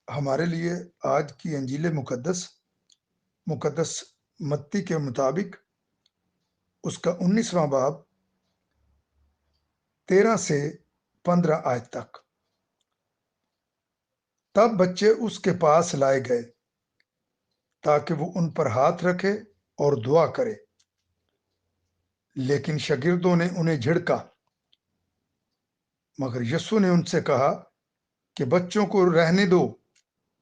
ہمارے لیے آج کی انجیل مقدس متی کے مطابق اس کا 19واں باب 13 سے 15 آیت تک۔ تب بچے اس کے پاس لائے گئے تاکہ وہ ان پر ہاتھ رکھے اور دعا کرے، لیکن شاگردوں نے انہیں جھڑکا۔ مگر یسوع نے ان سے کہا کہ بچوں کو رہنے دو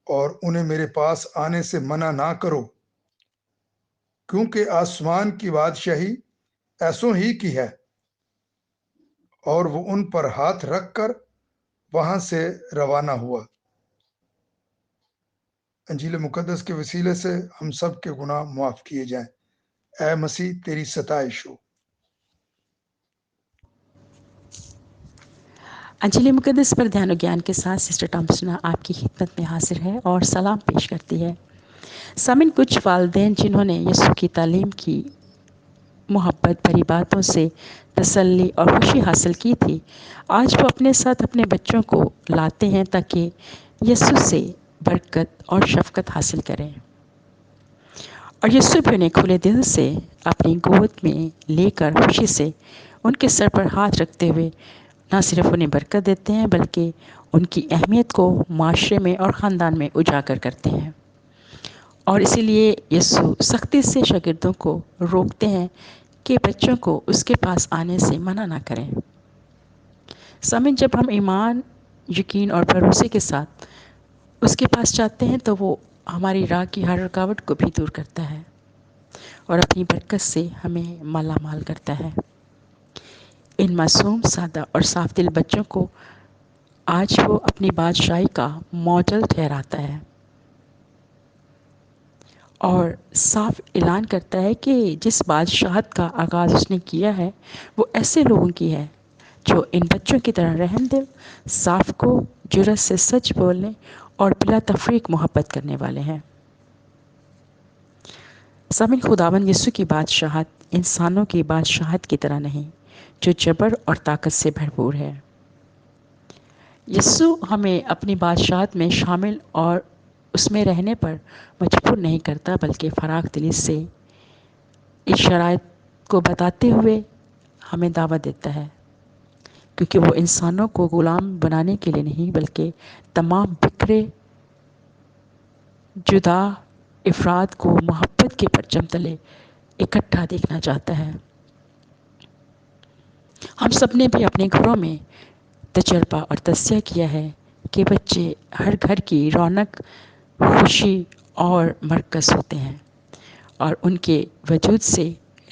اور انہیں میرے پاس آنے سے منع نہ کرو، کیونکہ آسمان کی بادشاہی ایسوں ہی کی ہے۔ اور وہ ان پر ہاتھ رکھ کر وہاں سے روانہ ہوا۔ انجیل مقدس کے وسیلے سے ہم سب کے گناہ معاف کیے جائیں۔ اے مسیح تیری ستائش ہو۔ انجیل مقدس پر دھیان و گیان کے ساتھ سسٹر تھامسنا آپ کی خدمت میں حاضر ہے اور سلام پیش کرتی ہے۔ سامعین، کچھ والدین جنہوں نے یسوع کی تعلیم کی محبت بھری باتوں سے تسلی اور خوشی حاصل کی تھی، آج وہ اپنے ساتھ اپنے بچوں کو لاتے ہیں تاکہ یسوع سے برکت اور شفقت حاصل کریں، اور یسوع بھی انہیں کھلے دل سے اپنی گود میں لے کر خوشی سے ان کے سر پر ہاتھ رکھتے ہوئے نہ صرف انہیں برکت دیتے ہیں بلکہ ان کی اہمیت کو معاشرے میں اور خاندان میں اجاگر کرتے ہیں۔ اور اسی لیے یسوع سختی سے شاگردوں کو روکتے ہیں کہ بچوں کو اس کے پاس آنے سے منع نہ کریں۔ سامعین، جب ہم ایمان، یقین اور بھروسے کے ساتھ اس کے پاس جاتے ہیں تو وہ ہماری راہ کی ہر رکاوٹ کو بھی دور کرتا ہے اور اپنی برکت سے ہمیں مالا مال کرتا ہے۔ ان معصوم، سادہ اور صاف دل بچوں کو آج وہ اپنی بادشاہی کا ماڈل ٹھہراتا ہے اور صاف اعلان کرتا ہے کہ جس بادشاہت کا آغاز اس نے کیا ہے وہ ایسے لوگوں کی ہے جو ان بچوں کی طرح رحم دل، صاف کو، جرأت سے سچ بولنے اور بلا تفریق محبت کرنے والے ہیں۔ سامعین، خداوند یسوع کی بادشاہت انسانوں کی بادشاہت کی طرح نہیں جو جبر اور طاقت سے بھرپور ہے۔ یسوع ہمیں اپنی بادشاہت میں شامل اور اس میں رہنے پر مجبور نہیں کرتا، بلکہ فراخ دلی سے اس شرائط کو بتاتے ہوئے ہمیں دعوت دیتا ہے، کیونکہ وہ انسانوں کو غلام بنانے کے لیے نہیں بلکہ تمام بکھرے جدا افراد کو محبت کے پرچم تلے اکٹھا دیکھنا چاہتا ہے۔ ہم سب نے بھی اپنے گھروں میں تجربہ اور تصحیح کیا ہے کہ بچے ہر گھر کی رونق، خوشی اور مرکز ہوتے ہیں، اور ان کے وجود سے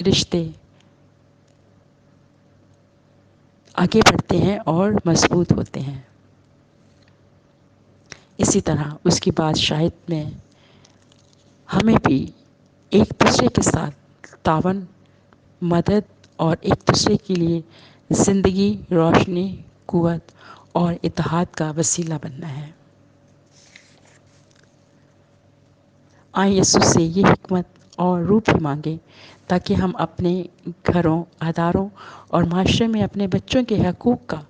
رشتے آگے بڑھتے ہیں اور مضبوط ہوتے ہیں۔ اسی طرح اس کی بادشاہت میں ہمیں بھی ایک دوسرے کے ساتھ تعاون، مدد اور ایک دوسرے کے لیے زندگی، روشنی، قوت اور اتحاد کا وسیلہ بننا ہے۔ آئیں یسوع سے یہ حکمت اور روح بھی مانگیں تاکہ ہم اپنے گھروں، اداروں اور معاشرے میں اپنے بچوں کے حقوق کا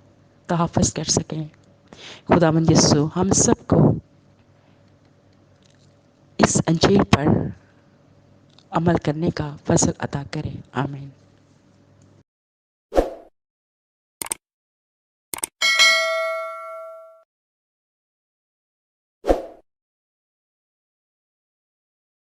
تحفظ کر سکیں۔ خداوند یسوع ہم سب کو اس انجیل پر عمل کرنے کا فضل عطا کرے۔ آمین۔